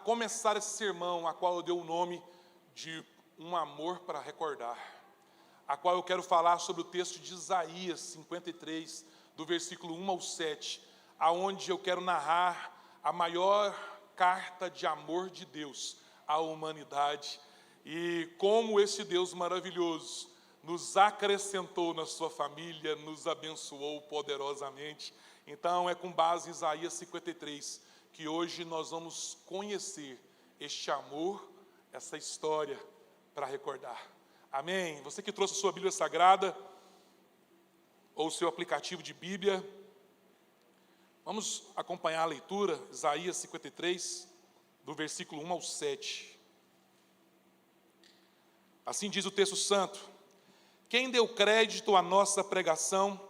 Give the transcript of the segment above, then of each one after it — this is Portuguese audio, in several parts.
começar esse sermão, a qual eu dei o nome de Um Amor para Recordar, a qual eu quero falar sobre o texto de Isaías 53, do versículo 1 ao 7, aonde eu quero narrar a maior carta de amor de Deus à humanidade e como esse Deus maravilhoso nos acrescentou na sua família, nos abençoou poderosamente. Então é com base em Isaías 53 que hoje nós vamos conhecer este amor, essa história para recordar. Amém? Você que trouxe a sua Bíblia Sagrada ou o seu aplicativo de Bíblia, vamos acompanhar a leitura, Isaías 53, do versículo 1 ao 7. Assim diz o texto santo: quem deu crédito à nossa pregação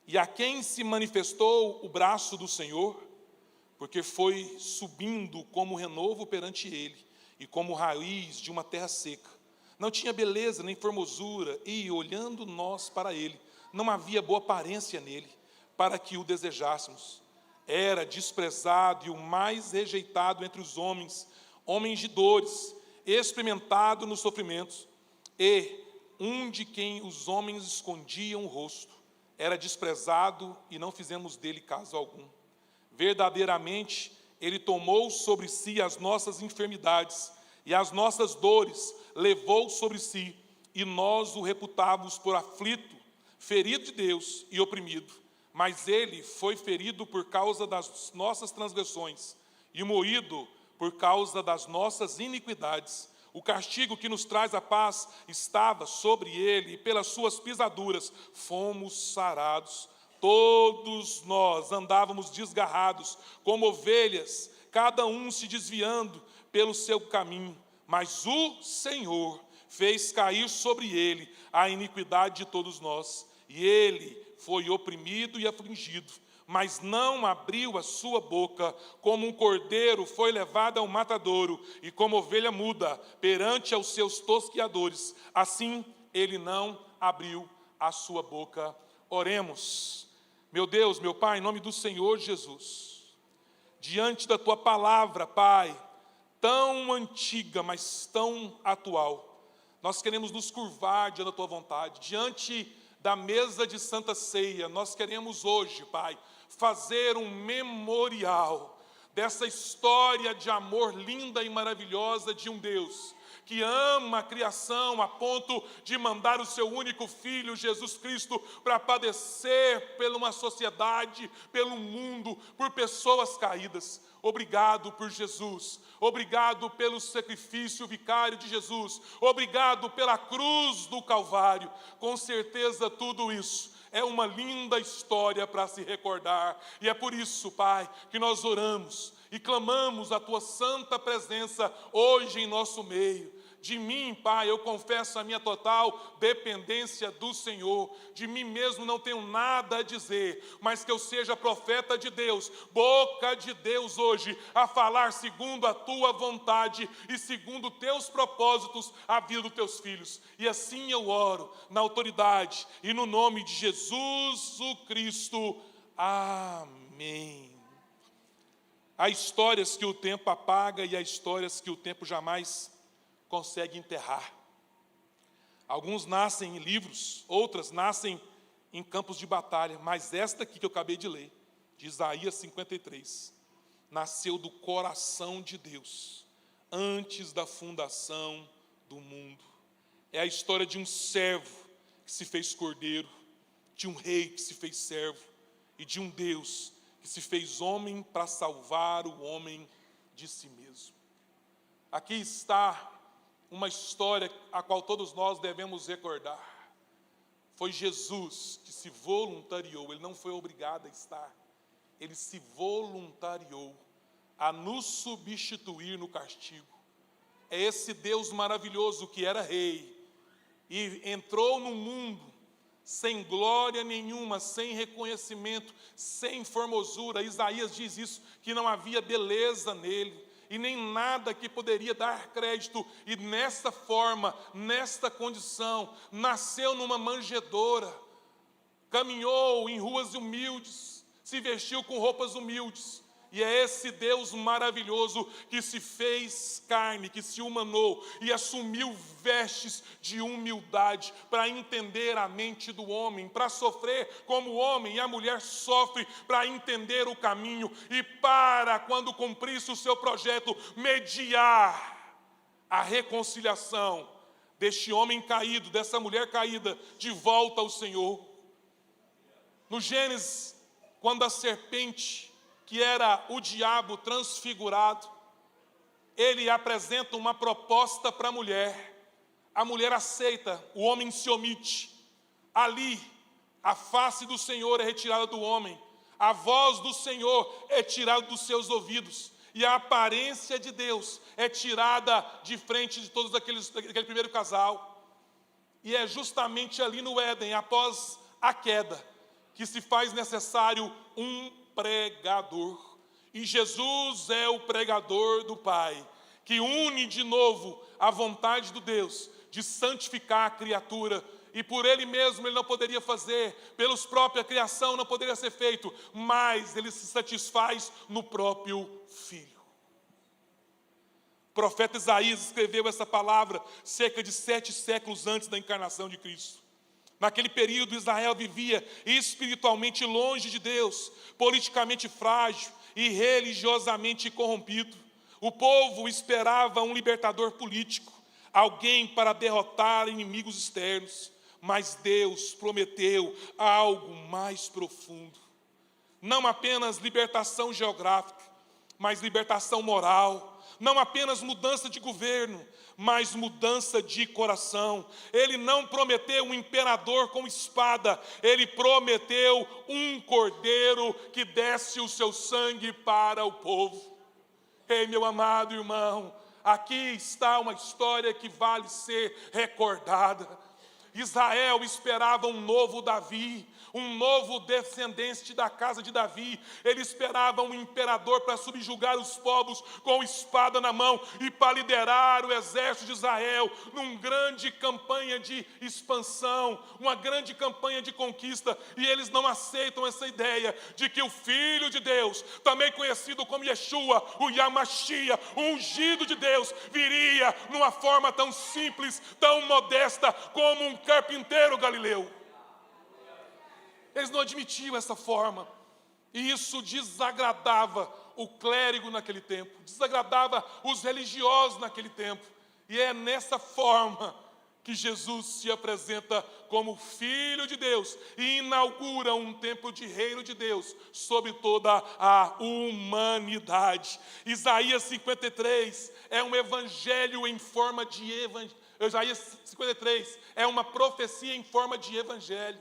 e a quem se manifestou o braço do Senhor? Porque foi subindo como renovo perante ele e como raiz de uma terra seca. Não tinha beleza nem formosura e, olhando nós para ele, não havia boa aparência nele, para que o desejássemos. Era desprezado e o mais rejeitado entre os homens, homens de dores, experimentado nos sofrimentos, e um de quem os homens escondiam o rosto. Era desprezado e não fizemos dele caso algum. Verdadeiramente, ele tomou sobre si as nossas enfermidades e as nossas dores levou sobre si, e nós o reputávamos por aflito, ferido de Deus e oprimido. Mas ele foi ferido por causa das nossas transgressões e moído por causa das nossas iniquidades. O castigo que nos traz a paz estava sobre ele, e pelas suas pisaduras fomos sarados. Todos nós andávamos desgarrados, como ovelhas, cada um se desviando pelo seu caminho. Mas o Senhor fez cair sobre ele a iniquidade de todos nós. E ele foi oprimido e afligido, mas não abriu a sua boca. Como um cordeiro foi levado ao matadouro, e como ovelha muda perante aos seus tosqueadores, assim ele não abriu a sua boca. Oremos. Meu Deus, meu Pai, em nome do Senhor Jesus, diante da Tua palavra, Pai, tão antiga, mas tão atual, nós queremos nos curvar diante da Tua vontade, diante da mesa de Santa Ceia. Nós queremos hoje, Pai, fazer um memorial dessa história de amor linda e maravilhosa de um Deus que ama a criação a ponto de mandar o seu único Filho, Jesus Cristo, para padecer por uma sociedade, pelo mundo, por pessoas caídas. Obrigado por Jesus, obrigado pelo sacrifício vicário de Jesus, obrigado pela cruz do Calvário. Com certeza tudo isso é uma linda história para se recordar, e é por isso, Pai, que nós oramos e clamamos a Tua santa presença hoje em nosso meio. De mim, Pai, eu confesso a minha total dependência do Senhor. De mim mesmo não tenho nada a dizer, mas que eu seja profeta de Deus, boca de Deus hoje, a falar segundo a Tua vontade e segundo Teus propósitos a vida dos Teus filhos. E assim eu oro, na autoridade e no nome de Jesus o Cristo. Amém. Há histórias que o tempo apaga e há histórias que o tempo jamais consegue enterrar. Alguns nascem em livros, outras nascem em campos de batalha, mas esta aqui que eu acabei de ler, de Isaías 53, nasceu do coração de Deus, antes da fundação do mundo. É a história de um servo que se fez cordeiro, de um rei que se fez servo, e de um Deus que se fez homem para salvar o homem de si mesmo. Aqui está uma história a qual todos nós devemos recordar. Foi Jesus que se voluntariou, Ele não foi obrigado a estar, Ele se voluntariou a nos substituir no castigo. É esse Deus maravilhoso que era rei e entrou no mundo sem glória nenhuma, sem reconhecimento, sem formosura. Isaías diz isso, que não havia beleza nele e nem nada que poderia dar crédito, e nessa forma, nesta condição, nasceu numa manjedoura, caminhou em ruas humildes, se vestiu com roupas humildes, E é esse Deus maravilhoso que se fez carne, que se humanou e assumiu vestes de humildade para entender a mente do homem, para sofrer como o homem e a mulher sofre, para entender o caminho e para, quando cumprisse o seu projeto, mediar a reconciliação deste homem caído, dessa mulher caída, de volta ao Senhor. No Gênesis, quando a serpente, que era o diabo transfigurado, ele apresenta uma proposta para a mulher aceita, o homem se omite. Ali, a face do Senhor é retirada do homem, a voz do Senhor é tirada dos seus ouvidos, e a aparência de Deus é tirada de frente de todos aquele primeiro casal. E é justamente ali no Éden, após a queda, que se faz necessário um pregador. E Jesus é o pregador do Pai, que une de novo a vontade do Deus de santificar a criatura. E por ele mesmo ele não poderia fazer, pelos própria criação não poderia ser feito, mas ele se satisfaz no próprio Filho. O profeta Isaías escreveu essa palavra cerca de 7 séculos antes da encarnação de Cristo. Naquele período, Israel vivia espiritualmente longe de Deus, politicamente frágil e religiosamente corrompido. O povo esperava um libertador político, alguém para derrotar inimigos externos, mas Deus prometeu algo mais profundo. Não apenas libertação geográfica, mas libertação moral. Não apenas mudança de governo, mas mudança de coração. Ele não prometeu um imperador com espada, ele prometeu um cordeiro que desse o seu sangue para o povo. Ei, meu amado irmão, aqui está uma história que vale ser recordada. Israel esperava um novo Davi, um novo descendente da casa de Davi. Ele esperava um imperador para subjugar os povos com espada na mão e para liderar o exército de Israel numa grande campanha de expansão, uma grande campanha de conquista. E eles não aceitam essa ideia de que o Filho de Deus, também conhecido como Yeshua, o Yamashia, o ungido de Deus, viria numa forma tão simples, tão modesta como um carpinteiro galileu. Eles não admitiam essa forma, e isso desagradava o clérigo naquele tempo, desagradava os religiosos naquele tempo, e é nessa forma que Jesus se apresenta como Filho de Deus e inaugura um tempo de reino de Deus sobre toda a humanidade. Isaías 53 é um evangelho em forma de evangelho. Isaías 53 é uma profecia em forma de evangelho.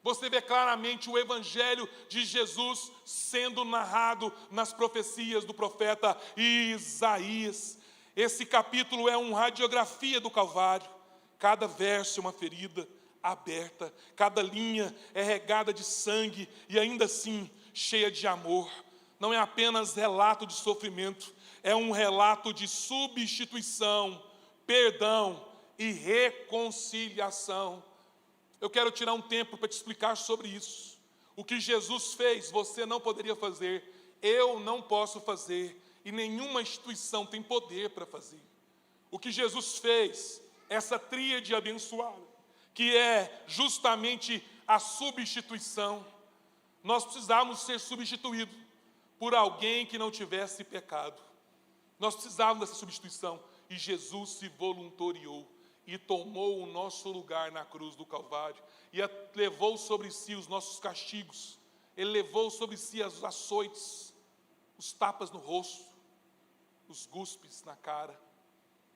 Você vê claramente o evangelho de Jesus sendo narrado nas profecias do profeta Isaías. Esse capítulo é uma radiografia do Calvário. Cada verso é uma ferida aberta, cada linha é regada de sangue e ainda assim cheia de amor. Não é apenas relato de sofrimento, é um relato de substituição, perdão e reconciliação. Eu quero tirar um tempo para te explicar sobre isso. O que Jesus fez, você não poderia fazer, eu não posso fazer, e nenhuma instituição tem poder para fazer. O que Jesus fez, essa tríade abençoada, que é justamente a substituição. Nós precisávamos ser substituídos por alguém que não tivesse pecado. Nós precisávamos dessa substituição, e Jesus se voluntariou e tomou o nosso lugar na cruz do Calvário, e levou sobre si os nossos castigos, ele levou sobre si as açoites, os tapas no rosto, os cuspes na cara,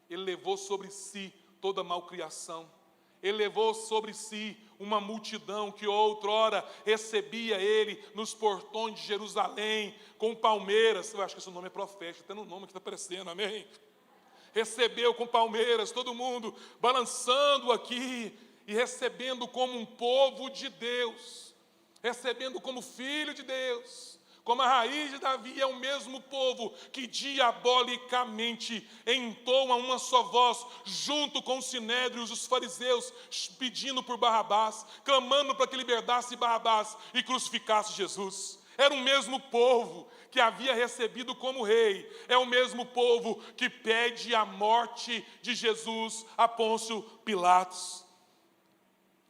ele levou sobre si toda a malcriação, ele levou sobre si uma multidão que outrora recebia ele nos portões de Jerusalém, com palmeiras. Eu acho que esse nome é profético, até no nome que está aparecendo, amém? Recebeu com palmeiras, todo mundo balançando aqui, e recebendo como um povo de Deus, recebendo como filho de Deus, como a raiz de Davi. É o mesmo povo que diabolicamente entoa uma só voz, junto com os sinédrios, os fariseus, pedindo por Barrabás, clamando para que libertasse Barrabás e crucificasse Jesus. Era o mesmo povo que havia recebido como rei, é o mesmo povo que pede a morte de Jesus a Pôncio Pilatos.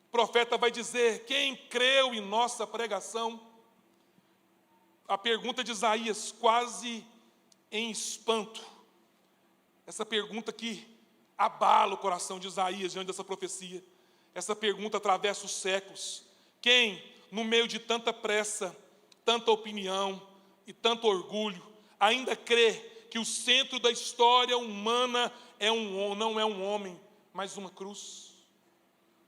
O profeta vai dizer: quem creu em nossa pregação? A pergunta de Isaías, quase em espanto, essa pergunta que abala o coração de Isaías diante dessa profecia. Essa pergunta atravessa os séculos. Quem, no meio de tanta pressa, tanta opinião e tanto orgulho, ainda crê que o centro da história humana não é um homem, mas uma cruz?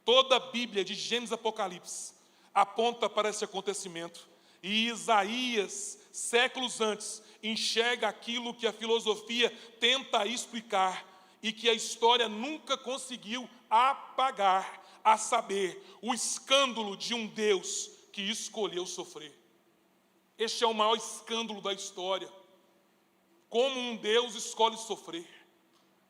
Toda a Bíblia, de Gênesis a Apocalipse, aponta para esse acontecimento. E Isaías, séculos antes, enxerga aquilo que a filosofia tenta explicar e que a história nunca conseguiu apagar, a saber, o escândalo de um Deus que escolheu sofrer. Este é o maior escândalo da história. Como um Deus escolhe sofrer.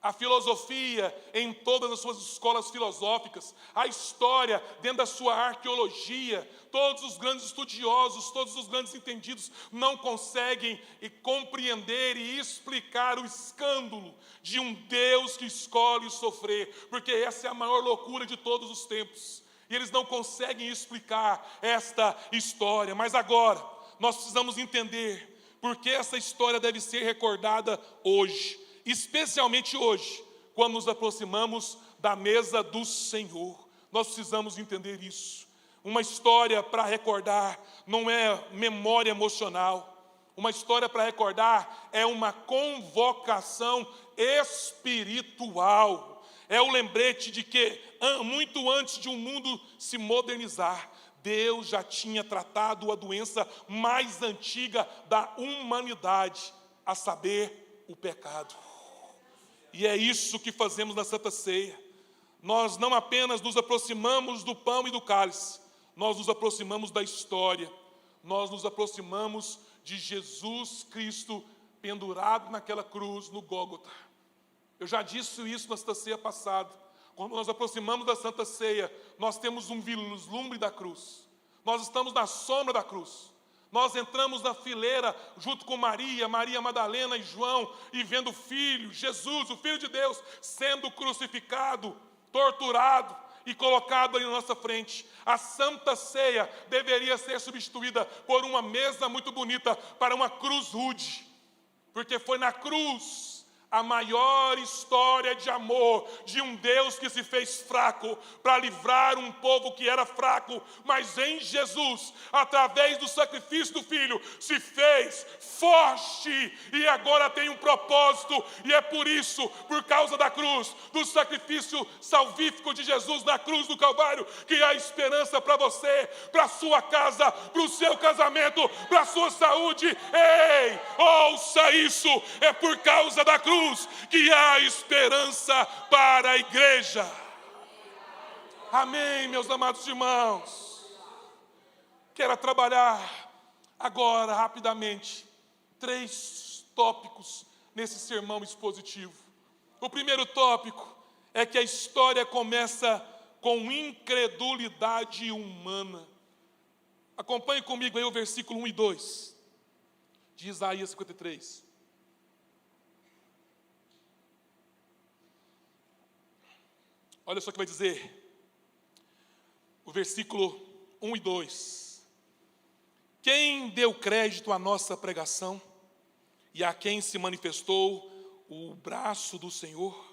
A filosofia, em todas as suas escolas filosóficas, a história, dentro da sua arqueologia, todos os grandes estudiosos, todos os grandes entendidos, não conseguem compreender e explicar o escândalo de um Deus que escolhe sofrer, porque essa é a maior loucura de todos os tempos, e eles não conseguem explicar esta história. Mas agora, nós precisamos entender por que essa história deve ser recordada hoje, especialmente hoje, quando nos aproximamos da mesa do Senhor. Nós precisamos entender isso. Uma história para recordar não é memória emocional. Uma história para recordar é uma convocação espiritual. É o lembrete de que, muito antes de um mundo se modernizar, Deus já tinha tratado a doença mais antiga da humanidade, a saber, o pecado. E é isso que fazemos na Santa Ceia. Nós não apenas nos aproximamos do pão e do cálice, nós nos aproximamos da história, nós nos aproximamos de Jesus Cristo pendurado naquela cruz no Gólgota. Eu já disse isso na Santa Ceia passada. Quando nós aproximamos da Santa Ceia, nós temos um vislumbre da cruz. Nós estamos na sombra da cruz. Nós entramos na fileira junto com Maria, Maria Madalena e João, e vendo o Filho, Jesus, o Filho de Deus, sendo crucificado, torturado e colocado ali na nossa frente. A Santa Ceia deveria ser substituída por uma mesa muito bonita para uma cruz rude, porque foi na cruz a maior história de amor de um Deus que se fez fraco para livrar um povo que era fraco, mas em Jesus, através do sacrifício do Filho, se fez forte e agora tem um propósito. E é por isso, por causa da cruz, do sacrifício salvífico de Jesus na cruz do Calvário, que há esperança para você, para a sua casa, para o seu casamento, para a sua saúde. Ei, ouça isso, é por causa da cruz que há esperança para a igreja. Amém, meus amados irmãos. Quero trabalhar agora, rapidamente, 3 tópicos nesse sermão expositivo. O primeiro tópico é que a história começa com incredulidade humana. Acompanhe comigo aí o versículo 1 e 2 de Isaías 53. Olha só o que vai dizer o versículo 1 e 2. Quem deu crédito à nossa pregação e a quem se manifestou o braço do Senhor?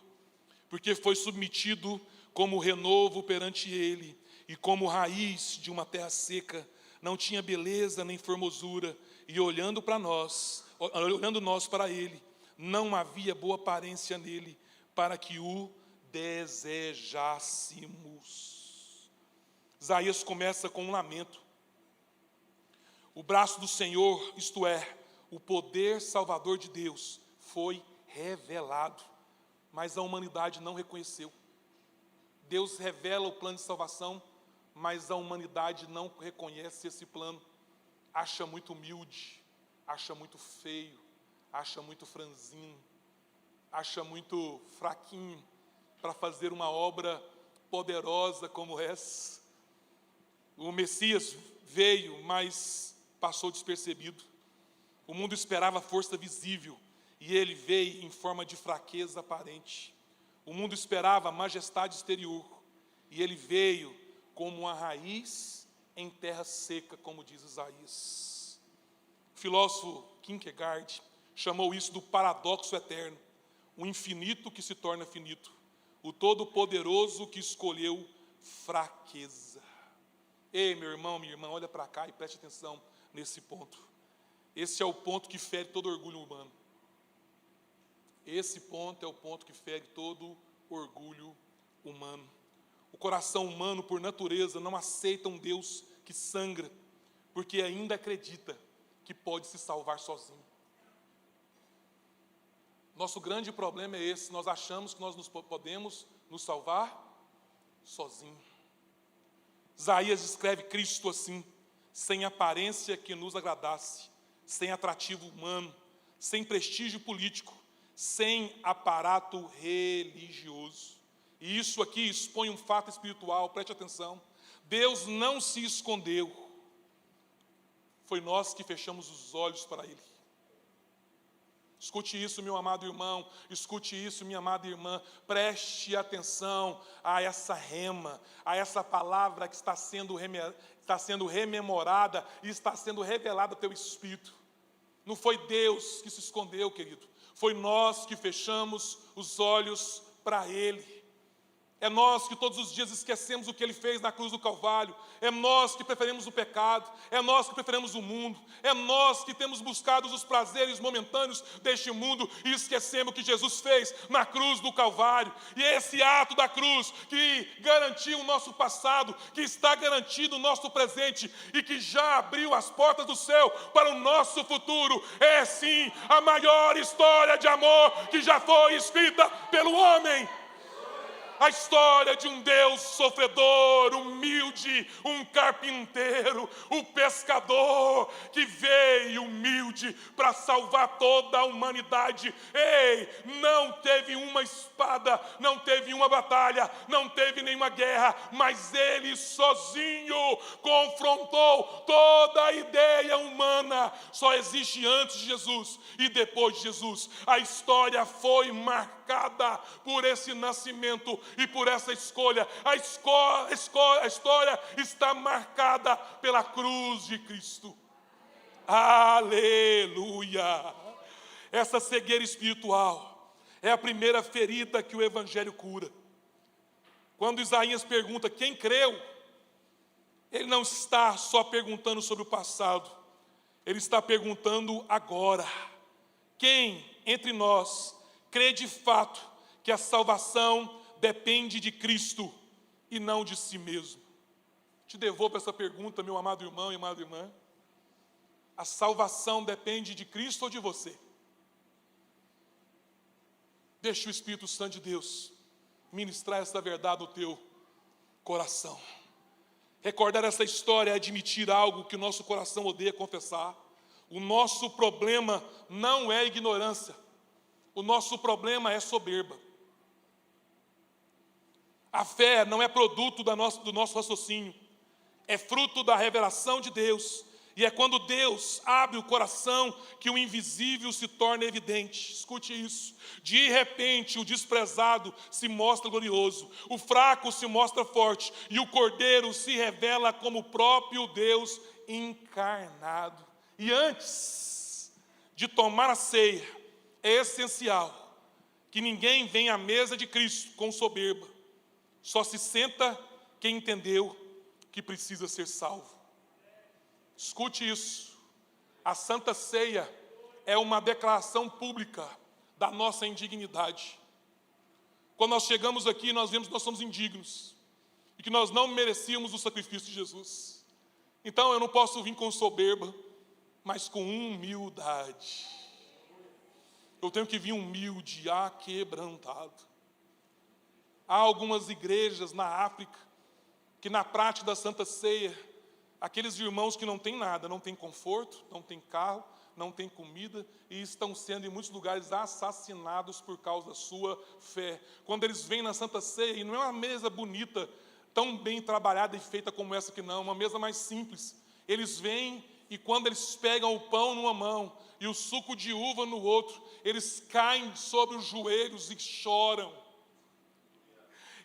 Porque foi submetido como renovo perante ele e como raiz de uma terra seca, não tinha beleza nem formosura, e olhando nós para ele, não havia boa aparência nele, para que o desejássemos. Isaías começa com um lamento. O braço do Senhor, isto é, o poder salvador de Deus, foi revelado, mas a humanidade não reconheceu. Deus revela o plano de salvação, mas a humanidade não reconhece esse plano. Acha muito humilde, acha muito feio, acha muito franzino, acha muito fraquinho para fazer uma obra poderosa como essa. O Messias veio, mas passou despercebido. O mundo esperava força visível, e ele veio em forma de fraqueza aparente. O mundo esperava majestade exterior, e ele veio como uma raiz em terra seca, como diz Isaías. O filósofo Kierkegaard chamou isso do paradoxo eterno, o infinito que se torna finito, o todo-poderoso que escolheu fraqueza. Ei, meu irmão, minha irmã, olha para cá e preste atenção nesse ponto. Esse é o ponto que fere todo orgulho humano. Esse ponto é o ponto que fere todo orgulho humano. O coração humano, por natureza, não aceita um Deus que sangra, porque ainda acredita que pode se salvar sozinho. Nosso grande problema é esse: nós achamos que nós podemos nos salvar sozinho. Isaías descreve Cristo assim: sem aparência que nos agradasse, sem atrativo humano, sem prestígio político, sem aparato religioso. E isso aqui expõe um fato espiritual, preste atenção. Deus não se escondeu, foi nós que fechamos os olhos para Ele. Escute isso, meu amado irmão, escute isso, minha amada irmã, preste atenção a essa rema, a essa palavra que está sendo rememorada e está sendo revelada ao teu espírito. Não foi Deus que se escondeu, querido, foi nós que fechamos os olhos para Ele. É nós que todos os dias esquecemos o que Ele fez na cruz do Calvário. É nós que preferimos o pecado. É nós que preferimos o mundo. É nós que temos buscado os prazeres momentâneos deste mundo e esquecemos o que Jesus fez na cruz do Calvário. E é esse ato da cruz que garantiu o nosso passado, que está garantido o nosso presente e que já abriu as portas do céu para o nosso futuro. É sim a maior história de amor que já foi escrita pelo homem. A história de um Deus sofredor, humilde, um carpinteiro, um pescador que veio humilde para salvar toda a humanidade. Ei, não teve uma espada, não teve uma batalha, não teve nenhuma guerra, mas Ele sozinho confrontou toda a ideia humana. Só existe antes de Jesus e depois de Jesus. A história foi marcada por esse nascimento e por essa escolha. A história está marcada pela cruz de Cristo. Aleluia! Essa cegueira espiritual é a primeira ferida que o Evangelho cura. Quando Isaías pergunta quem creu, ele não está só perguntando sobre o passado, ele está perguntando agora. Quem entre nós crê de fato que a salvação depende de Cristo e não de si mesmo? Te devolvo essa pergunta, meu amado irmão e amada irmã. A salvação depende de Cristo ou de você? Deixa o Espírito Santo de Deus ministrar essa verdade no teu coração. Recordar essa história é admitir algo que o nosso coração odeia confessar. O nosso problema não é ignorância, o nosso problema é soberba. A fé não é produto do nosso raciocínio, é fruto da revelação de Deus. E é quando Deus abre o coração que o invisível se torna evidente. Escute isso. De repente o desprezado se mostra glorioso, o fraco se mostra forte e o cordeiro se revela como o próprio Deus encarnado. E antes de tomar a ceia, é essencial que ninguém venha à mesa de Cristo com soberba. Só se senta quem entendeu que precisa ser salvo. Escute isso. A Santa Ceia é uma declaração pública da nossa indignidade. Quando nós chegamos aqui, nós vemos que nós somos indignos e que nós não merecíamos o sacrifício de Jesus. Então eu não posso vir com soberba, mas com humildade. Eu tenho que vir humilde, aquebrantado. Há algumas igrejas na África que na prática da Santa Ceia, aqueles irmãos que não têm nada, não têm conforto, não têm carro, não têm comida e estão sendo em muitos lugares assassinados por causa da sua fé. Quando eles vêm na Santa Ceia, e não é uma mesa bonita, tão bem trabalhada e feita como essa aqui não, uma mesa mais simples. Eles vêm E quando eles pegam o pão numa mão e o suco de uva no outro, eles caem sobre os joelhos e choram.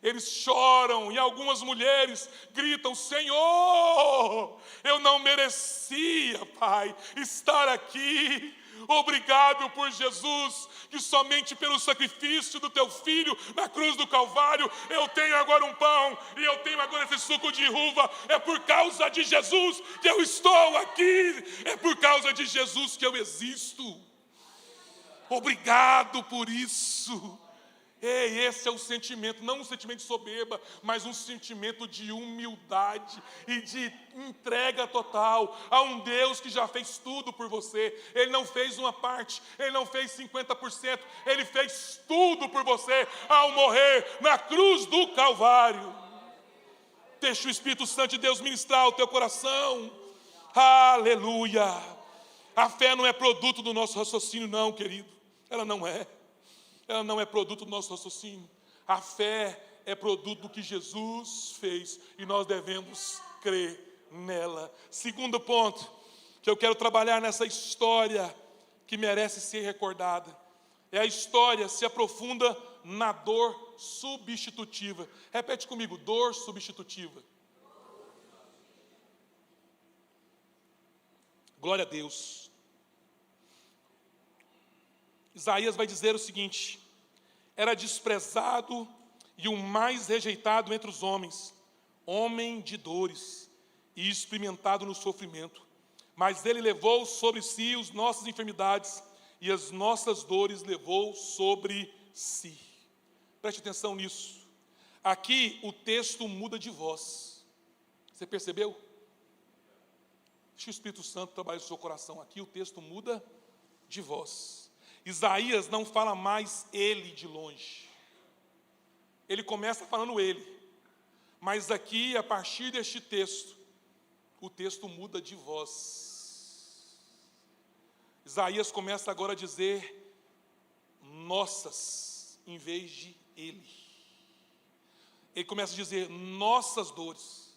Eles choram e algumas mulheres gritam: Senhor, eu não merecia, Pai, estar aqui. Obrigado por Jesus, que somente pelo sacrifício do teu filho na cruz do Calvário eu tenho agora um pão e eu tenho agora esse suco de uva. É por causa de Jesus que eu estou aqui, é por causa de Jesus que eu existo. Obrigado por isso. Ei, esse é o sentimento, não um sentimento de soberba, mas um sentimento de humildade e de entrega total a um Deus que já fez tudo por você. Ele não fez uma parte, Ele não fez 50%, Ele fez tudo por você ao morrer na cruz do Calvário. Deixa o Espírito Santo de Deus ministrar o teu coração. Aleluia! A fé não é produto do nosso raciocínio, não, querido. Ela não é. Ela não é produto do nosso raciocínio. A fé é produto do que Jesus fez e nós devemos crer nela. Segundo ponto que eu quero trabalhar nessa história que merece ser recordada é a história se aprofunda na dor substitutiva. Repete comigo: dor substitutiva. Glória a Deus. Isaías vai dizer o seguinte: era desprezado e o mais rejeitado entre os homens, homem de dores e experimentado no sofrimento, mas ele levou sobre si as nossas enfermidades e as nossas dores levou sobre si. Preste atenção nisso. Aqui o texto muda de voz. Você percebeu? Deixa o Espírito Santo trabalhar no seu coração. Aqui o texto muda de voz. Isaías não fala mais ele de longe. Ele começa falando ele. Mas aqui, a partir deste texto, o texto muda de voz. Isaías começa agora a dizer nossas, em vez de ele. Ele começa a dizer nossas dores,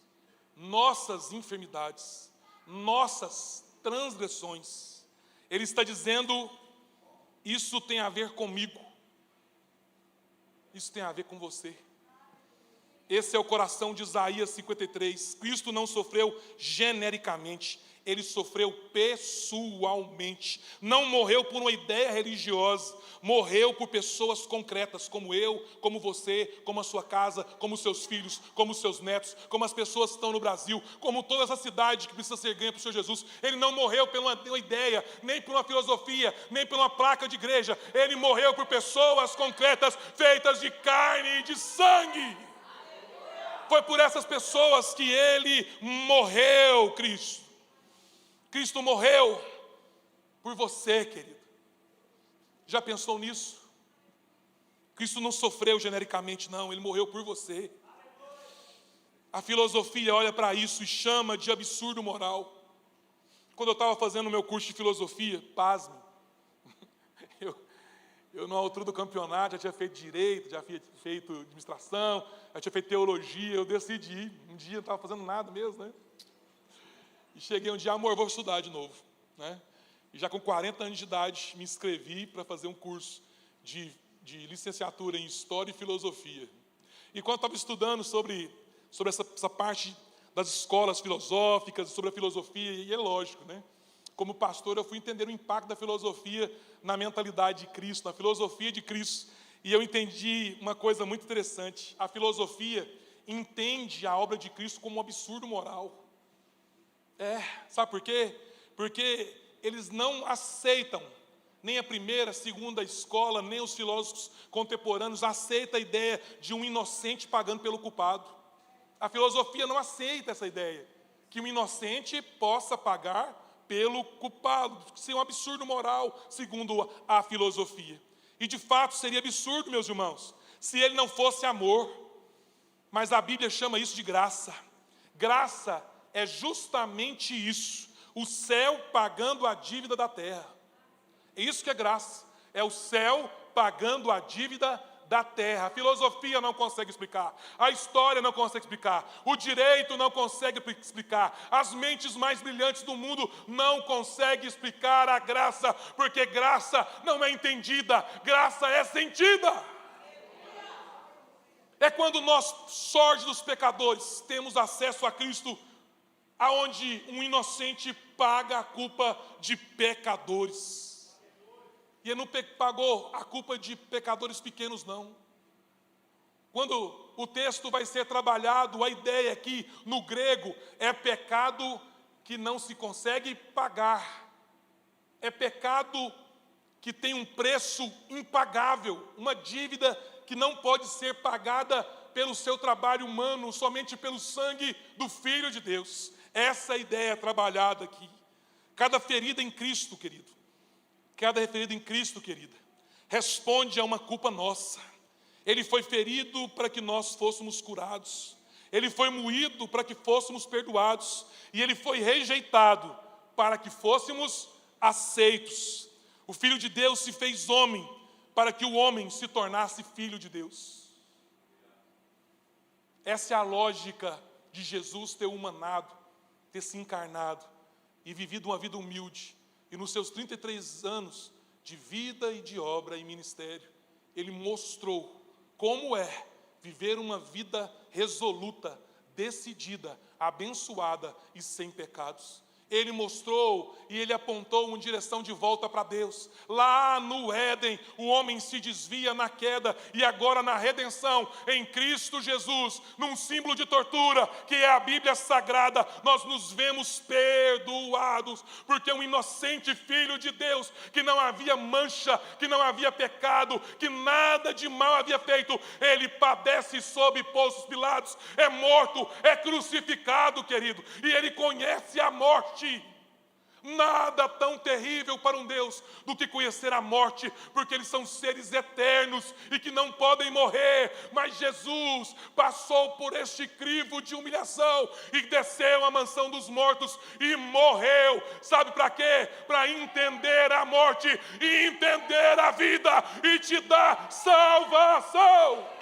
nossas enfermidades, nossas transgressões. Ele está dizendo: isso tem a ver comigo, isso tem a ver com você. Esse é o coração de Isaías 53. Cristo não sofreu genericamente, Ele sofreu pessoalmente. Não morreu por uma ideia religiosa, morreu por pessoas concretas, como eu, como você, como a sua casa, como os seus filhos, como os seus netos, como as pessoas que estão no Brasil, como toda essa cidade que precisa ser ganha para o Senhor Jesus. Ele não morreu por uma ideia, nem por uma filosofia, nem por uma placa de igreja. Ele morreu por pessoas concretas, feitas de carne e de sangue. Foi por essas pessoas que Ele morreu, Cristo. Cristo morreu por você, querido. Já pensou nisso? Cristo não sofreu genericamente, não. Ele morreu por você. A filosofia olha para isso e chama de absurdo moral. Quando eu estava fazendo o meu curso de filosofia, pasme, eu, na altura do campeonato, já tinha feito direito, já tinha feito administração, já tinha feito teologia. Eu decidi ir. Um dia não estava fazendo nada mesmo, né? E cheguei um dia: amor, vou estudar de novo, né? E já com 40 anos de idade, me inscrevi para fazer um curso de licenciatura em História e Filosofia. E quando eu estava estudando sobre essa parte das escolas filosóficas, sobre a filosofia, e é lógico, né? Como pastor, eu fui entender o impacto da filosofia na mentalidade de Cristo, na filosofia de Cristo. E eu entendi uma coisa muito interessante. A filosofia entende a obra de Cristo como um absurdo moral. Sabe por quê? Porque eles não aceitam, nem a primeira, a segunda escola, nem os filósofos contemporâneos aceitam a ideia de um inocente pagando pelo culpado. A filosofia não aceita essa ideia, que um inocente possa pagar pelo culpado. Isso é um absurdo moral, segundo a filosofia. E de fato seria absurdo, meus irmãos, se ele não fosse amor. Mas a Bíblia chama isso de graça. Graça é justamente isso: o céu pagando a dívida da terra. É isso que é graça. É o céu pagando a dívida da terra. A filosofia não consegue explicar, a história não consegue explicar, o direito não consegue explicar, as mentes mais brilhantes do mundo não conseguem explicar a graça, porque graça não é entendida, graça é sentida. É quando nós, sórdidos pecadores, temos acesso a Cristo, aonde um inocente paga a culpa de pecadores. E ele não pagou a culpa de pecadores pequenos, não. Quando o texto vai ser trabalhado, a ideia aqui no grego é pecado que não se consegue pagar. É pecado que tem um preço impagável, uma dívida que não pode ser pagada pelo seu trabalho humano, somente pelo sangue do Filho de Deus. Essa é a ideia trabalhada aqui. Cada ferida em Cristo, querido, cada ferida em Cristo, querida, responde a uma culpa nossa. Ele foi ferido para que nós fôssemos curados. Ele foi moído para que fôssemos perdoados. E ele foi rejeitado para que fôssemos aceitos. O Filho de Deus se fez homem para que o homem se tornasse filho de Deus. Essa é a lógica de Jesus ter humanado, ter se encarnado e vivido uma vida humilde. E nos seus 33 anos de vida e de obra e ministério, ele mostrou como é viver uma vida resoluta, decidida, abençoada e sem pecados. Ele mostrou e ele apontou uma direção de volta para Deus. Lá no Éden, o homem se desvia na queda, e agora na redenção, em Cristo Jesus, num símbolo de tortura, que é a Bíblia Sagrada, nós nos vemos perdoados, porque um inocente Filho de Deus, que não havia mancha, que não havia pecado, que nada de mal havia feito, ele padece sob Pôncio Pilatos, é morto, é crucificado, querido, e ele conhece a morte. Nada tão terrível para um Deus do que conhecer a morte, porque eles são seres eternos e que não podem morrer. Mas Jesus passou por este crivo de humilhação e desceu à mansão dos mortos e morreu. Sabe para quê? Para entender a morte e entender a vida e te dar salvação.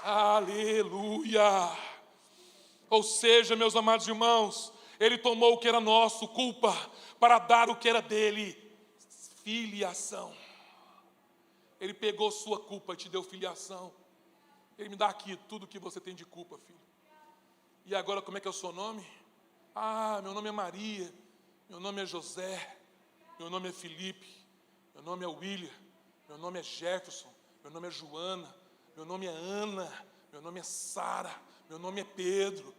Aleluia! Ou seja, meus amados irmãos, ele tomou o que era nosso, culpa, para dar o que era dele, filiação. Ele pegou sua culpa e te deu filiação. Ele me dá aqui tudo que você tem de culpa, filho. E agora como é que é o seu nome? Ah, meu nome é Maria, meu nome é José, meu nome é Felipe, meu nome é William, meu nome é Jefferson, meu nome é Joana, meu nome é Ana, meu nome é Sara, meu nome é Pedro,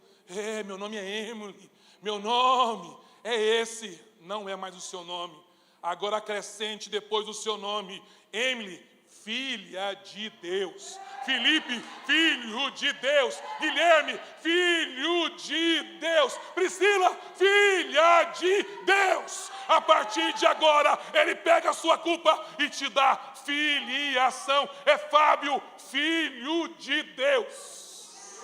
meu nome é Emily, meu nome é esse, não é mais o seu nome. Agora acrescente depois do seu nome, Emily, filha de Deus. Felipe, filho de Deus. Guilherme, filho de Deus. Priscila, filha de Deus. A partir de agora, ele pega a sua culpa e te dá filiação. É Fábio, filho de Deus.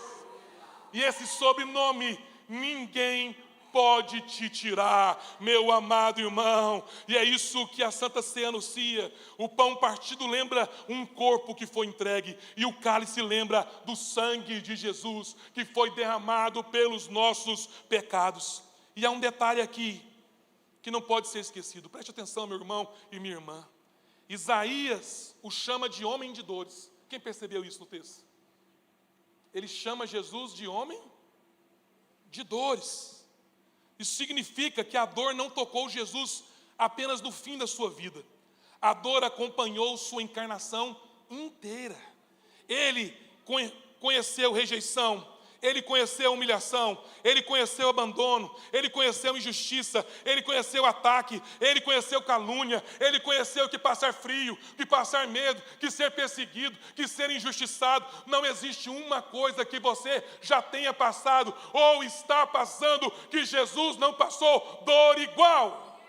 E esse sobrenome ninguém pode te tirar, meu amado irmão. E é isso que a Santa Ceia anuncia. O pão partido lembra um corpo que foi entregue, e o cálice lembra do sangue de Jesus, que foi derramado pelos nossos pecados. E há um detalhe aqui, que não pode ser esquecido. Preste atenção, meu irmão e minha irmã. Isaías o chama de homem de dores. Quem percebeu isso no texto? Ele chama Jesus de homem de dores. Isso significa que a dor não tocou Jesus apenas no fim da sua vida. A dor acompanhou sua encarnação inteira. Ele conheceu rejeição, ele conheceu humilhação, ele conheceu abandono, ele conheceu injustiça, ele conheceu ataque, ele conheceu calúnia, ele conheceu que passar frio, que passar medo, que ser perseguido, que ser injustiçado. Não existe uma coisa que você já tenha passado ou está passando que Jesus não passou dor igual.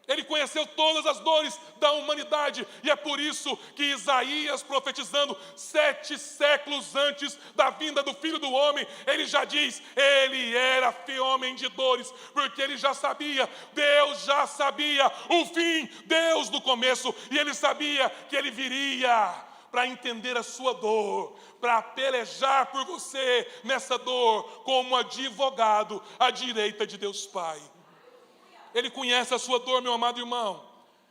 Ele conheceu todas as dores da humanidade, e é por isso que Isaías, profetizando 7 séculos antes da vinda do Filho do Homem, ele já diz: ele era homem de dores, porque ele já sabia, Deus já sabia o fim, Deus do começo, e ele sabia que ele viria para entender a sua dor, para pelejar por você nessa dor, como advogado à direita de Deus Pai. Ele conhece a sua dor, meu amado irmão.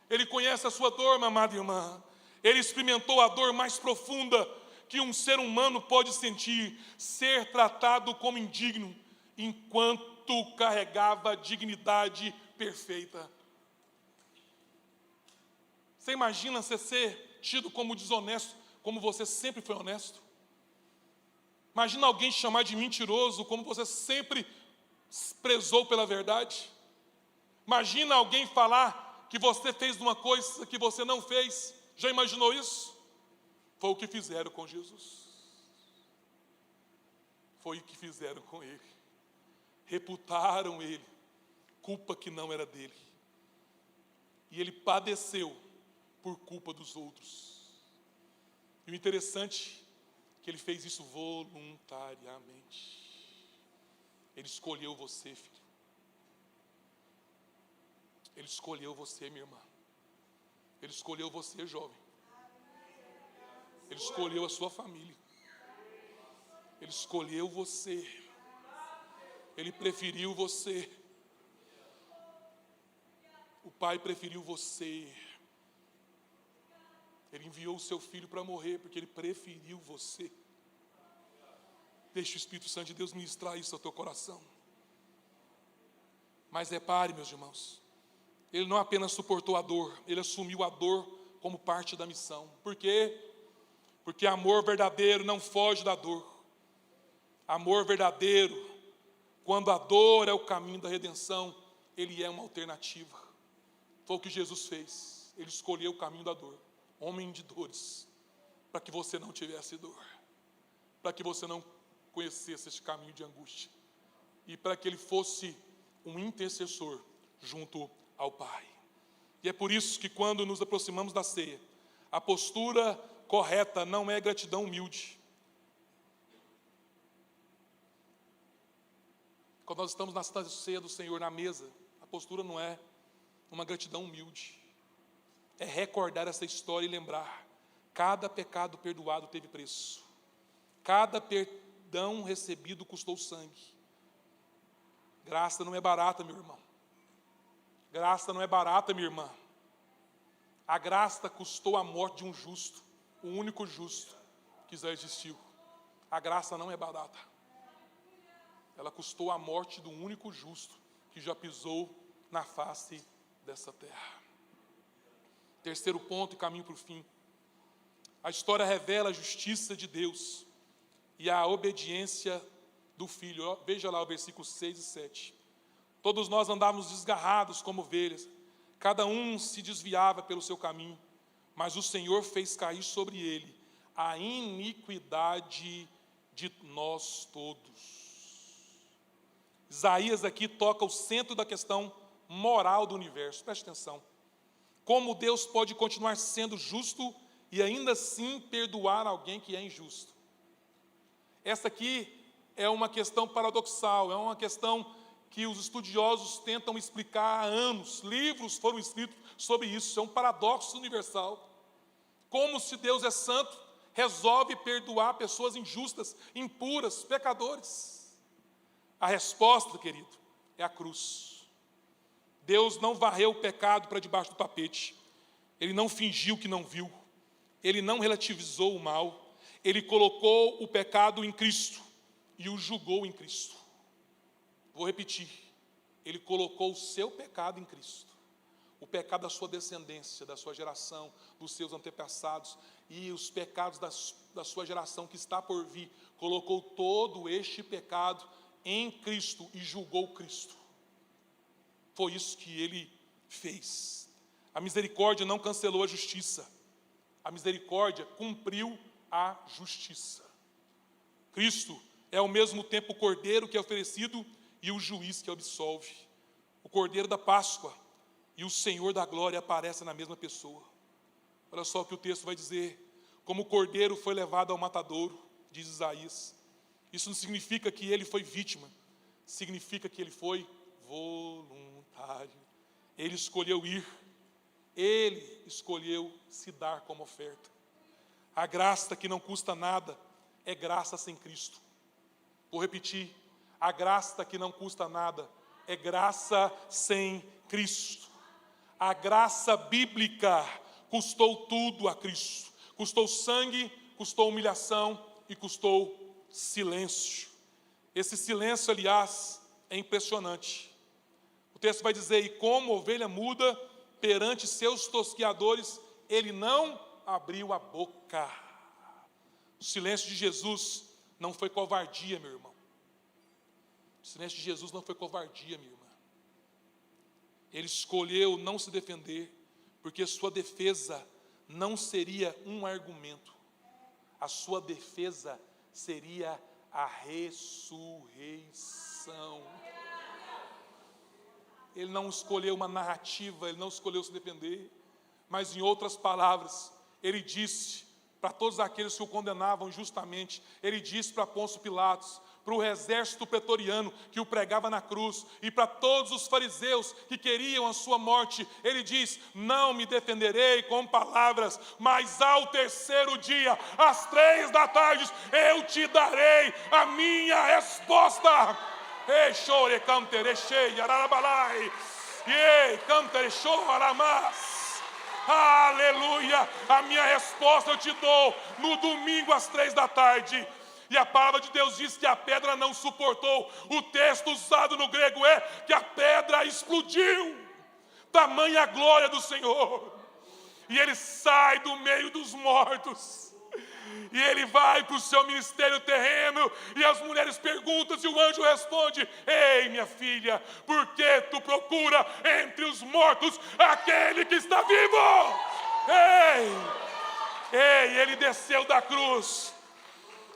Ele conhece a sua dor, minha amada irmã. Ele experimentou a dor mais profunda que um ser humano pode sentir: ser tratado como indigno, enquanto carregava a dignidade perfeita. Você imagina você ser tido como desonesto, como você sempre foi honesto? Imagina alguém te chamar de mentiroso, como você sempre prezou pela verdade? Imagina alguém falar que você fez uma coisa que você não fez. Já imaginou isso? Foi o que fizeram com Jesus. Foi o que fizeram com ele. Reputaram ele, culpa que não era dele. E ele padeceu por culpa dos outros. E o interessante é que ele fez isso voluntariamente. Ele escolheu você, filho. Ele escolheu você, minha irmã. Ele escolheu você, jovem. Ele escolheu a sua família. Ele escolheu você. Ele preferiu você. O Pai preferiu você. Ele enviou o seu filho para morrer porque ele preferiu você. Deixe o Espírito Santo de Deus ministrar isso ao teu coração. Mas repare, meus irmãos, ele não apenas suportou a dor, ele assumiu a dor como parte da missão. Por quê? Porque amor verdadeiro não foge da dor. Amor verdadeiro, quando a dor é o caminho da redenção, ele é uma alternativa. Foi o que Jesus fez. Ele escolheu o caminho da dor. Homem de dores, para que você não tivesse dor, para que você não conhecesse esse caminho de angústia, e para que ele fosse um intercessor junto ao Pai. E é por isso que quando nos aproximamos da ceia, a postura correta não é gratidão humilde. Quando nós estamos na ceia do Senhor, na mesa, a postura não é uma gratidão humilde. É recordar essa história e lembrar: cada pecado perdoado teve preço. Cada perdão recebido custou sangue. Graça não é barata, meu irmão. Graça não é barata, minha irmã. A graça custou a morte de um justo, o único justo que já existiu. A graça não é barata. Ela custou a morte do único justo que já pisou na face dessa terra. Terceiro ponto e caminho para o fim. A história revela a justiça de Deus e a obediência do Filho. Veja lá o versículo 6 e 7. Todos nós andávamos desgarrados como ovelhas, cada um se desviava pelo seu caminho, mas o Senhor fez cair sobre ele a iniquidade de nós todos. Isaías aqui toca o centro da questão moral do universo. Preste atenção. Como Deus pode continuar sendo justo e ainda assim perdoar alguém que é injusto? Essa aqui é uma questão paradoxal, é uma questão que os estudiosos tentam explicar há anos. Livros foram escritos sobre isso. É um paradoxo universal. Como, se Deus é santo, resolve perdoar pessoas injustas, impuras, pecadores? A resposta, querido, é a cruz. Deus não varreu o pecado para debaixo do tapete. Ele não fingiu que não viu. Ele não relativizou o mal. Ele colocou o pecado em Cristo e o julgou em Cristo. Vou repetir. Ele colocou o seu pecado em Cristo. O pecado da sua descendência, da sua geração, dos seus antepassados e os pecados da sua geração que está por vir. Colocou todo este pecado em Cristo e julgou Cristo. Foi isso que ele fez. A misericórdia não cancelou a justiça. A misericórdia cumpriu a justiça. Cristo é ao mesmo tempo o cordeiro que é oferecido e o juiz que absolve. O cordeiro da Páscoa e o Senhor da glória aparece na mesma pessoa. Olha só o que o texto vai dizer: como o cordeiro foi levado ao matadouro, diz Isaías. Isso não significa que ele foi vítima, significa que ele foi voluntário. Ele escolheu ir, ele escolheu se dar como oferta. A graça que não custa nada é graça sem Cristo. Vou repetir: a graça que não custa nada é graça sem Cristo. A graça bíblica custou tudo a Cristo. Custou sangue, custou humilhação e custou silêncio. Esse silêncio, aliás, é impressionante. O texto vai dizer: e como ovelha muda perante seus tosqueadores, ele não abriu a boca. O silêncio de Jesus não foi covardia, meu irmão. O silêncio de Jesus não foi covardia, minha irmã. Ele escolheu não se defender, porque sua defesa não seria um argumento. A sua defesa seria a ressurreição. Ele não escolheu uma narrativa, ele não escolheu se defender, mas, em outras palavras, ele disse para todos aqueles que o condenavam injustamente, ele disse para Pôncio Pilatos, para o exército pretoriano que o pregava na cruz, e para todos os fariseus que queriam a sua morte, ele diz: não me defenderei com palavras, mas ao terceiro dia, às 3 da tarde, eu te darei a minha resposta. Ei, chore, cantere, cheia, ararabalai, ei, cantere, choramas. Aleluia, a minha resposta eu te dou no domingo às 3 da tarde. E a palavra de Deus diz que a pedra não suportou. O texto usado no grego é que a pedra explodiu. Tamanha a glória do Senhor. E ele sai do meio dos mortos. E ele vai para o seu ministério terreno. E as mulheres perguntam, e o anjo responde: ei, minha filha, por que tu procura entre os mortos aquele que está vivo? Ei, ele desceu da cruz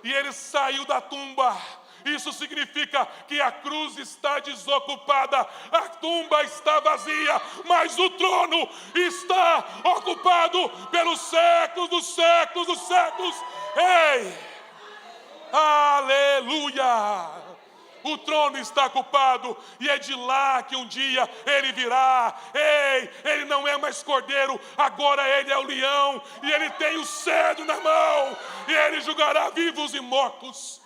e ele saiu da tumba. Isso significa que a cruz está desocupada, a tumba está vazia, mas o trono está ocupado pelos séculos dos séculos dos séculos. Ei, aleluia! O trono está ocupado e é de lá que um dia ele virá. Ei, ele não é mais cordeiro, agora ele é o leão e ele tem o cetro na mão e ele julgará vivos e mortos.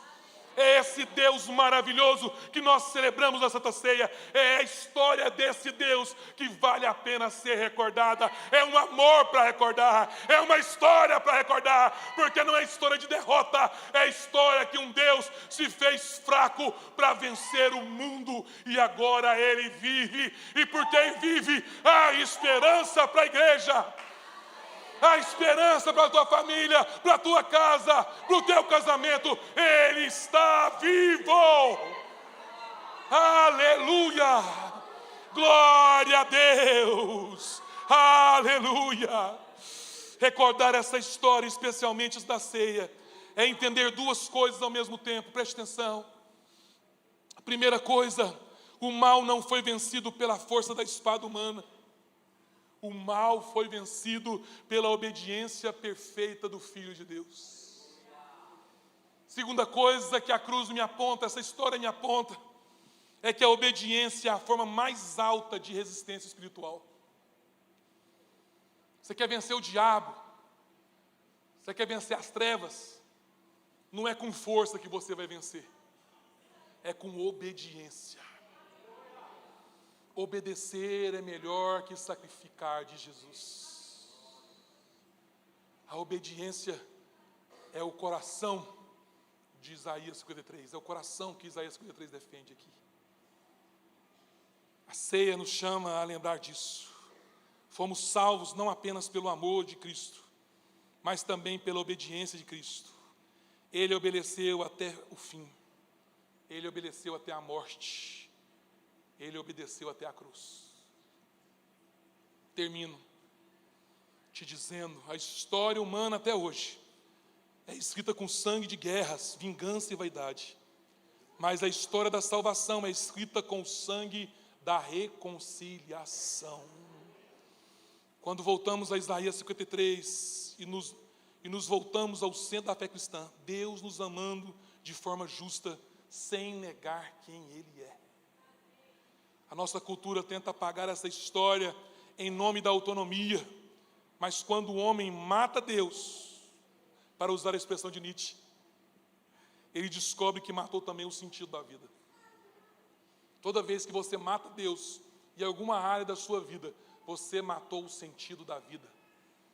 É esse Deus maravilhoso que nós celebramos na Santa Ceia. É a história desse Deus que vale a pena ser recordada. É um amor para recordar, é uma história para recordar, porque não é história de derrota, é a história que um Deus se fez fraco para vencer o mundo e agora ele vive, e porque ele vive, há esperança para a igreja. A esperança para a tua família, para a tua casa, para o teu casamento. Ele está vivo. Aleluia. Glória a Deus. Aleluia. Recordar essa história, especialmente da ceia, é entender duas coisas ao mesmo tempo. Preste atenção. A primeira coisa: o mal não foi vencido pela força da espada humana. O mal foi vencido pela obediência perfeita do Filho de Deus. Segunda coisa que a cruz me aponta, essa história me aponta, é que a obediência é a forma mais alta de resistência espiritual. Você quer vencer o diabo? Você quer vencer as trevas? Não é com força que você vai vencer, é com obediência. Obedecer é melhor que sacrificar, de Jesus. A obediência é o coração de Isaías 53. É o coração que Isaías 53 defende aqui. A ceia nos chama a lembrar disso. Fomos salvos não apenas pelo amor de Cristo, mas também pela obediência de Cristo. Ele obedeceu até o fim. Ele obedeceu até a morte. Ele obedeceu até a cruz. Termino te dizendo: a história humana até hoje é escrita com sangue de guerras, vingança e vaidade. Mas a história da salvação é escrita com o sangue da reconciliação. Quando voltamos a Isaías 53 e nos voltamos ao centro da fé cristã, Deus nos amando de forma justa, sem negar quem Ele é. A nossa cultura tenta apagar essa história em nome da autonomia, mas quando o homem mata Deus, para usar a expressão de Nietzsche, ele descobre que matou também o sentido da vida. Toda vez que você mata Deus em alguma área da sua vida, você matou o sentido da vida.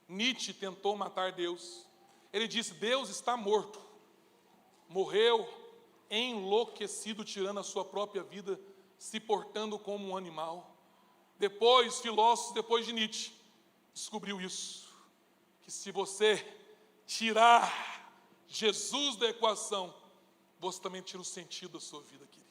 Nietzsche tentou matar Deus. Ele disse: Deus está morto. Morreu enlouquecido, tirando a sua própria vida, se portando como um animal. Depois, filósofos, depois de Nietzsche, descobriu isso, que se você tirar Jesus da equação, você também tira o sentido da sua vida, querido.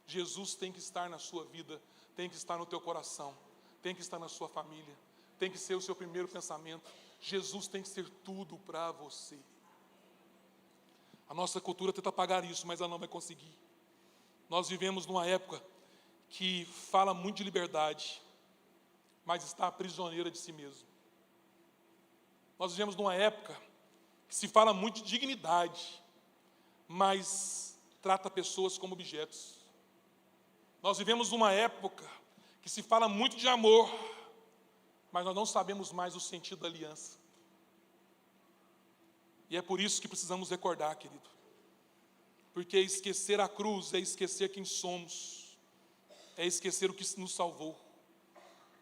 Jesus tem que estar na sua vida, tem que estar no teu coração, tem que estar na sua família, tem que ser o seu primeiro pensamento. Jesus tem que ser tudo para você. A nossa cultura tenta apagar isso, mas ela não vai conseguir. Nós vivemos numa época que fala muito de liberdade, mas está prisioneira de si mesmo. Nós vivemos numa época que se fala muito de dignidade, mas trata pessoas como objetos. Nós vivemos numa época que se fala muito de amor, mas nós não sabemos mais o sentido da aliança. E é por isso que precisamos recordar, querido. Porque esquecer a cruz é esquecer quem somos, é esquecer o que nos salvou.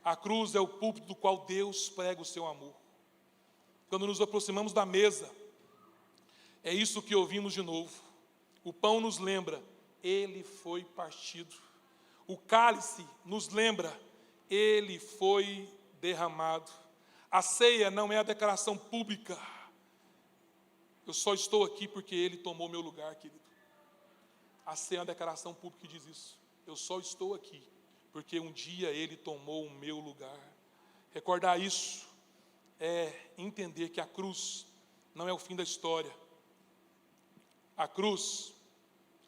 A cruz é o púlpito do qual Deus prega o seu amor. Quando nos aproximamos da mesa, é isso que ouvimos de novo. O pão nos lembra, ele foi partido. O cálice nos lembra, ele foi derramado. A ceia não é a declaração pública. Eu só estou aqui porque ele tomou meu lugar, querido. A ceia é uma declaração pública que diz isso. Eu só estou aqui porque um dia ele tomou o meu lugar. Recordar isso é entender que a cruz não é o fim da história. A cruz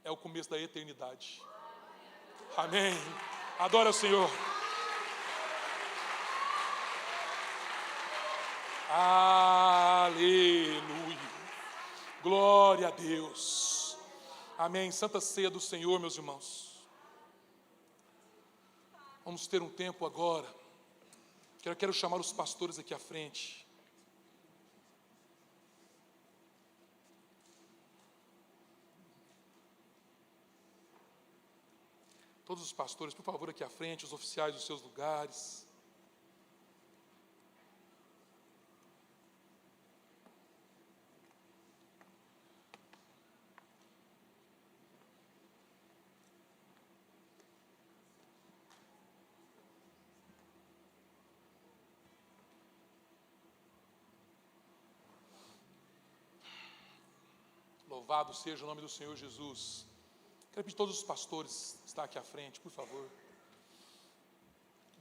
é o começo da eternidade. Amém. Adora o Senhor. Aleluia. Glória a Deus. Amém. Santa Ceia do Senhor, meus irmãos. Vamos ter um tempo agora. Quero chamar os pastores aqui à frente. Todos os pastores, por favor, aqui à frente, os oficiais dos seus lugares. Louvado seja o nome do Senhor Jesus. Quero pedir a todos os pastores estar aqui à frente, por favor.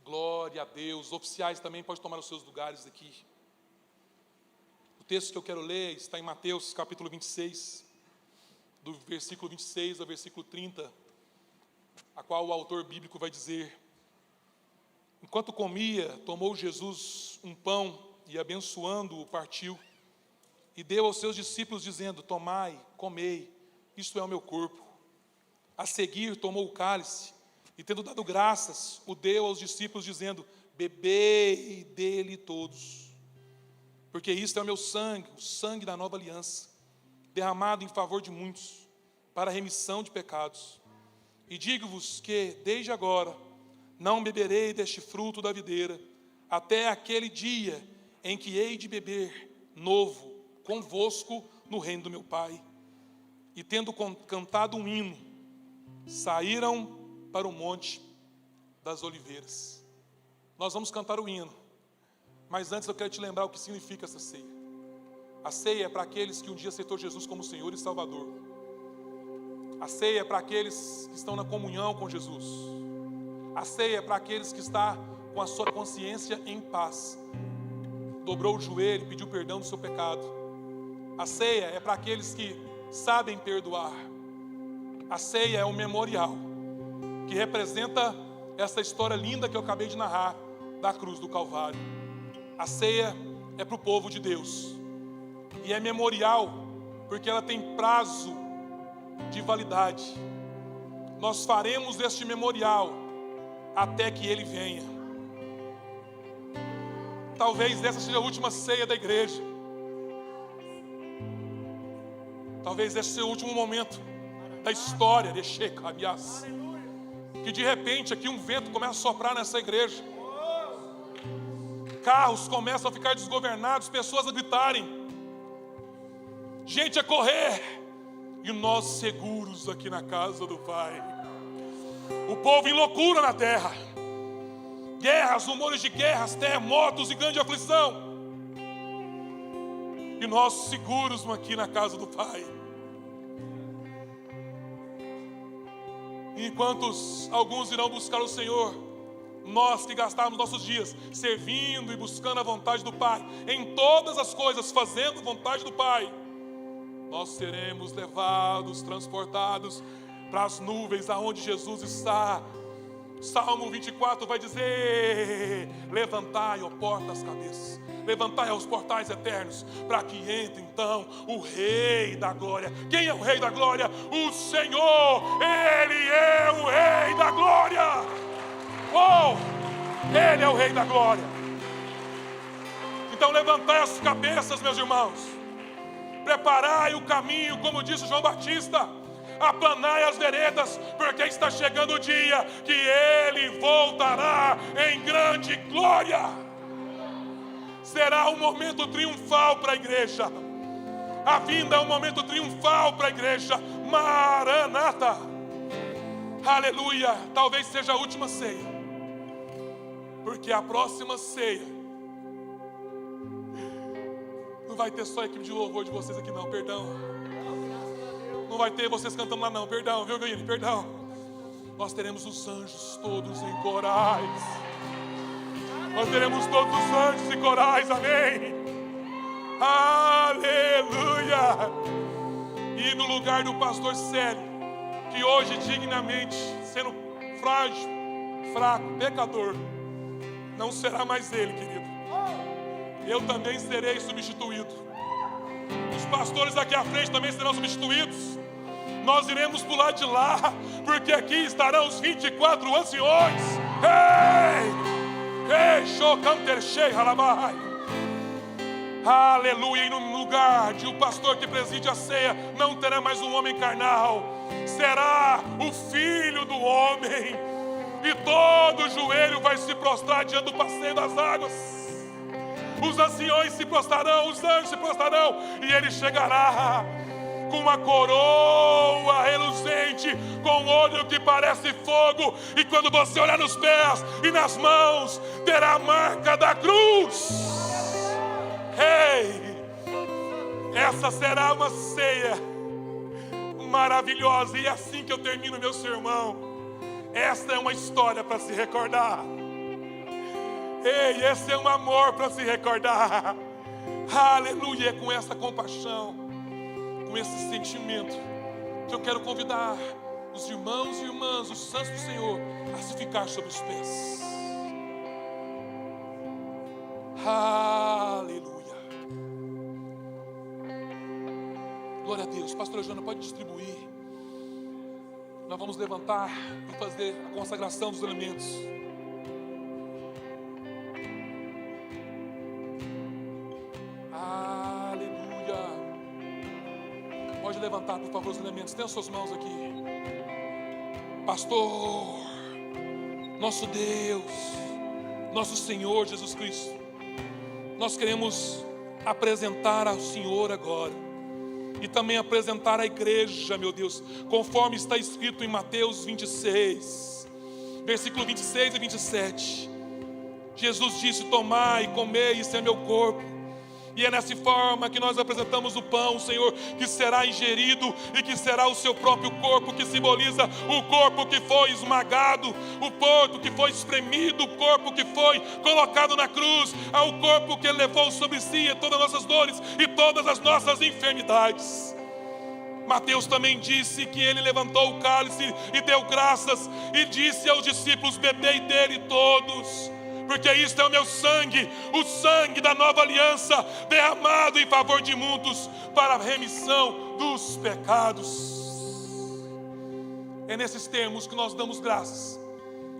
Glória a Deus. Os oficiais também podem tomar os seus lugares aqui. O texto que eu quero ler está em Mateus capítulo 26, do versículo 26 ao versículo 30, a qual o autor bíblico vai dizer: enquanto comia, tomou Jesus um pão e, abençoando-o, partiu e deu aos seus discípulos, dizendo: tomai, comei, isto é o meu corpo. A seguir, tomou o cálice e, tendo dado graças, o deu aos discípulos, dizendo: bebei dele todos, porque isto é o meu sangue, o sangue da nova aliança, derramado em favor de muitos, para a remissão de pecados. E digo-vos que, desde agora, não beberei deste fruto da videira, até aquele dia em que hei de beber novo convosco no reino do meu Pai. E tendo cantado um hino, saíram para o Monte das Oliveiras. Nós vamos cantar o hino, mas antes eu quero te lembrar o que significa essa ceia. A ceia é para aqueles que um dia aceitou Jesus como Senhor e Salvador. A ceia é para aqueles que estão na comunhão com Jesus. A ceia é para aqueles que estão com a sua consciência em paz, dobrou o joelho e pediu perdão do seu pecado. A ceia é para aqueles que sabem perdoar. A ceia é um memorial que representa essa história linda que eu acabei de narrar da cruz do Calvário. A ceia é para o povo de Deus. E é memorial, porque ela tem prazo de validade. Nós faremos este memorial até que Ele venha. Talvez essa seja a última ceia da igreja. Talvez esse seja o último momento da história de Shecabias. Que de repente aqui um vento começa a soprar nessa igreja. Carros começam a ficar desgovernados, pessoas a gritarem, gente a correr, e nós seguros aqui na casa do Pai. O povo em loucura na terra, guerras, rumores de guerras, terremotos e grande aflição, e nós seguros aqui na casa do Pai. Enquanto alguns irão buscar o Senhor, nós que gastamos nossos dias servindo e buscando a vontade do Pai, em todas as coisas fazendo a vontade do Pai, nós seremos levados, transportados para as nuvens aonde Jesus está. Salmo 24 vai dizer: levantai, ó portas cabeças, levantai aos portais eternos, para que entre então o Rei da Glória. Quem é o Rei da Glória? O Senhor, Ele é o Rei da Glória. Ele é o Rei da Glória. Então levantai as cabeças, meus irmãos, preparai o caminho, como disse João Batista, aplanai as veredas, porque está chegando o dia que Ele voltará em grande glória. Será um momento triunfal para a igreja. A vinda é um momento triunfal para a igreja. Maranata. Aleluia. Talvez seja a última ceia, porque a próxima ceia não vai ter só a equipe de louvor de vocês aqui não, perdão. Não vai ter vocês cantando lá não, perdão, viu, Gaine? Perdão. Nós teremos os anjos todos em corais. Nós teremos todos os anjos em corais, amém. Aleluia. E no lugar do pastor Célio, que hoje dignamente, sendo frágil, fraco, pecador, não será mais ele, querido. Eu também serei substituído. Os pastores aqui à frente também serão substituídos. Nós iremos pular de lá, porque aqui estarão os 24 anciões. Aleluia. E no lugar de um pastor que preside a ceia, não terá mais um homem carnal, será o Filho do homem. E todo joelho vai se prostrar diante do passeio das águas. Os anciões se prostrarão, os anjos se prostrarão, e Ele chegará com uma coroa reluzente, com olho que parece fogo, e quando você olhar nos pés e nas mãos, terá a marca da cruz. Essa será uma ceia maravilhosa, e é assim que eu termino meu sermão. Esta é uma história para se recordar. Esse é um amor para se recordar. Aleluia. É com essa compaixão, com esse sentimento, que eu quero convidar os irmãos e irmãs, os santos do Senhor, a se ficar sobre os pés. Aleluia. Glória a Deus. Pastor Joana, pode distribuir. Nós vamos levantar e fazer a consagração dos elementos. Aleluia. Pode levantar, por favor, os elementos. Tenha as suas mãos aqui. Pastor, nosso Deus, nosso Senhor Jesus Cristo, nós queremos apresentar ao Senhor agora, e também apresentar à igreja, meu Deus, conforme está escrito em Mateus 26, versículo 26 e 27. Jesus disse: tomai e comei, isso é meu corpo. E é nessa forma que nós apresentamos o pão, Senhor, que será ingerido e que será o seu próprio corpo, que simboliza o corpo que foi esmagado, o corpo que foi espremido, o corpo que foi colocado na cruz, ao corpo que levou sobre si todas as nossas dores e todas as nossas enfermidades. Mateus também disse que ele levantou o cálice e deu graças e disse aos discípulos: bebei dele todos, porque isto é o meu sangue, o sangue da nova aliança, derramado em favor de muitos para a remissão dos pecados. É nesses termos que nós damos graças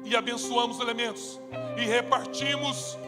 e abençoamos os elementos e repartimos